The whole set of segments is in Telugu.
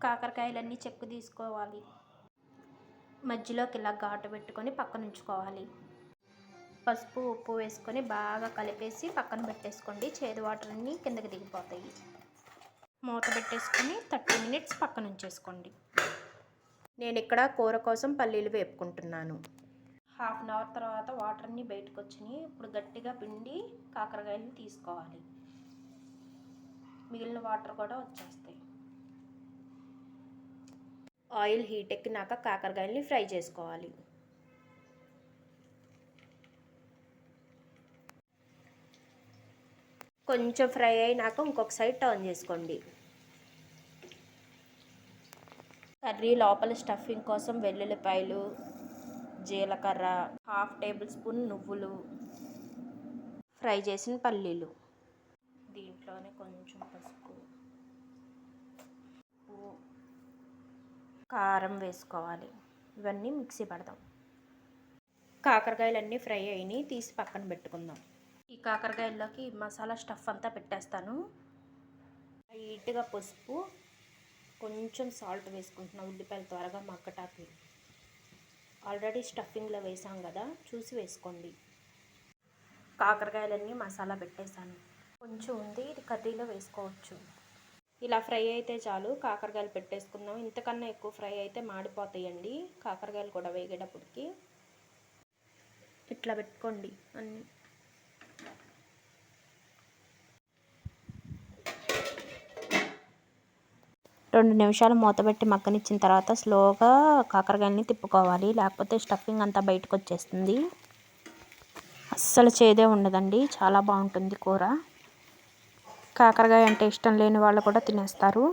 కాకరకాయలన్నీ చెక్కు తీసుకోవాలి. మధ్యలోకి ఇలా ఘాటు పెట్టుకొని పక్కన ఉంచుకోవాలి. పసుపు ఉప్పు వేసుకొని బాగా కలిపేసి పక్కన పెట్టేసుకోండి. చేదు వాటర్ అన్నీ కిందకి దిగిపోతాయి. మూత పెట్టేసుకొని 30 మినిట్స్ పక్కన ఉంచేసుకోండి. నేను ఇక్కడ కూర కోసం పల్లీలు వేపుకుంటున్నాను. హాఫ్ అన్ అవర్ తర్వాత వాటర్ అన్నీ బయటకు వచ్చినాయి. ఇప్పుడు గట్టిగా పిండి కాకరకాయలు తీసుకోవాలి. మిగిలిన వాటర్ కూడా వచ్చేస్తాయి. ఆయిల్ హీట్ ఎక్కినాక కాకరకాయలని ఫ్రై చేసుకోవాలి. కొంచెం ఫ్రై అయినాక ఇంకొక సైడ్ టర్న్ చేసుకోండి. కర్రీ లోపల స్టఫింగ్ కోసం వెల్లుల్లిపాయలు, జీలకర్ర, హాఫ్ టేబుల్ స్పూన్ నువ్వులు, ఫ్రై చేసిన పల్లీలు, దీంట్లోనే కొంచెం పసుపు, ఉప్పు, కారం వేసుకోవాలి. ఇవన్నీ మిక్సీ పడదాం. కాకరకాయలన్నీ ఫ్రై అయినాయి, తీసి పక్కన పెట్టుకుందాం. ఈ కాకరకాయల్లోకి మసాలా స్టఫ్ అంతా పెట్టేస్తాను. లైట్గా పసుపు, కొంచెం సాల్ట్ వేసుకుంటున్నాం. ఉల్లిపాయలు త్వరగా మగ్గటానికి. ఆల్రెడీ స్టఫింగ్లో వేసాం కదా, చూసి వేసుకోండి. కాకరకాయలన్నీ మసాలా పెట్టేశాను. కొంచెం ఉంది, ఇది కర్రీలో వేసుకోవచ్చు. ఇలా ఫ్రై అయితే చాలు. కాకరకాయలు పెట్టేసుకుందాం. ఇంతకన్నా ఎక్కువ ఫ్రై అయితే మాడిపోతాయండి కాకరకాయలు కూడా వేగేటప్పటికి. ఇట్లా పెట్టుకోండి అన్నీ. రెండు నిమిషాలు మూతపెట్టి మగ్గనిచ్చిన తర్వాత స్లోగా కాకరకాయలని తిప్పుకోవాలి. లేకపోతే స్టఫింగ్ అంతా బయటకు వచ్చేస్తుంది. అస్సలు చేదే ఉండదండి, చాలా బాగుంటుంది కూర. కాకరకాయ అంటే ఇష్టం లేని వాళ్ళు కూడా తినేస్తారు.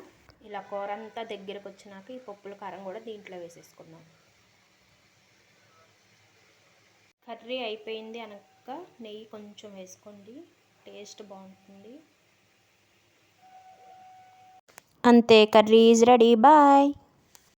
ఇలా కూర అంతా దగ్గరకు వచ్చినాక ఈ పప్పుల కారం కూడా దీంట్లో వేసేసుకుందాం. కర్రీ అయిపోయింది అనక నెయ్యి కొంచెం వేసుకోండి, టేస్ట్ బాగుంటుంది. అంతే, కర్రీ ఈజ్ రెడీ. బాయ్.